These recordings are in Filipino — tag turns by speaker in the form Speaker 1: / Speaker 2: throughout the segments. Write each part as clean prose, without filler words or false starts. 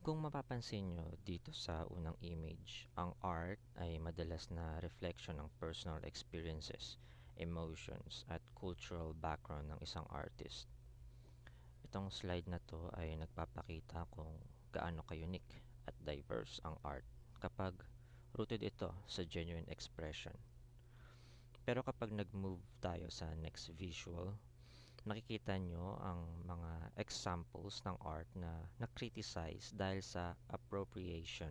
Speaker 1: Kung mapapansin nyo dito sa unang image, ang art ay madalas na reflection ng personal experiences, emotions, at cultural background ng isang artist. Itong slide na to ay nagpapakita kung gaano ka-unique at diverse ang art kapag rooted ito sa genuine expression. Pero kapag nag-move tayo sa next visual, makikita nyo ang mga examples ng art na na-criticize dahil sa appropriation.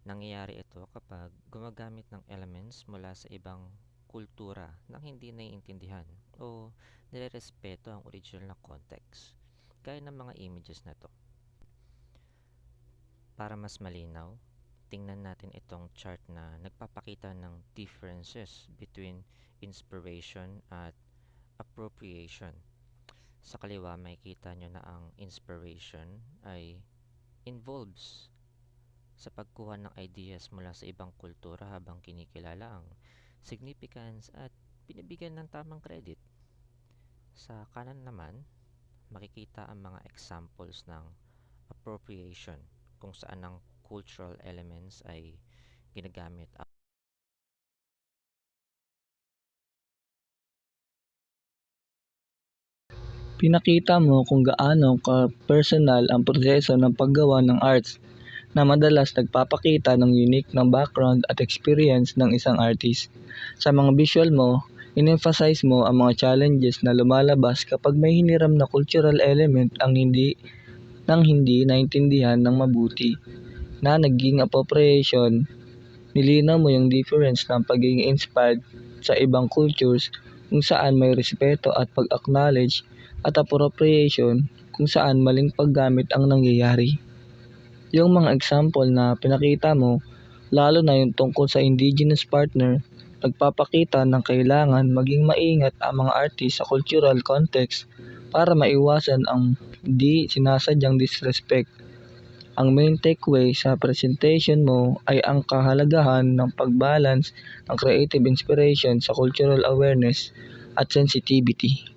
Speaker 1: Nangyayari ito kapag gumagamit ng elements mula sa ibang kultura nang hindi naiintindihan o nilerespeto ang original na context, gaya ng mga images na to. Para mas malinaw, tingnan natin itong chart na nagpapakita ng differences between inspiration at appropriation. Sa kaliwa, makikita nyo na ang inspiration ay involves sa pagkuha ng ideas mula sa ibang kultura habang kinikilala ang significance at binibigyan ng tamang credit. Sa kanan naman, makikita ang mga examples ng appropriation kung saan ang cultural elements ay ginagamit.
Speaker 2: Pinakita mo kung gaano ka-personal ang proseso ng paggawa ng arts na madalas nagpapakita ng unique ng background at experience ng isang artist. Sa mga visual mo, in-emphasize mo ang mga challenges na lumalabas kapag may hiniram na cultural element ang hindi naintindihan ng mabuti na naging appropriation. Nilinaw mo yung difference ng pagiging inspired sa ibang cultures kung saan may respeto at pag-acknowledge at appropriation kung saan maling paggamit ang nangyayari. Yung mga example na pinakita mo, lalo na yung tungkol sa indigenous partner, nagpapakita ng kailangan maging maingat ang mga artist sa cultural context para maiwasan ang di sinasadyang disrespect. Ang main takeaway sa presentation mo ay ang kahalagahan ng pagbalance ng creative inspiration sa cultural awareness at sensitivity.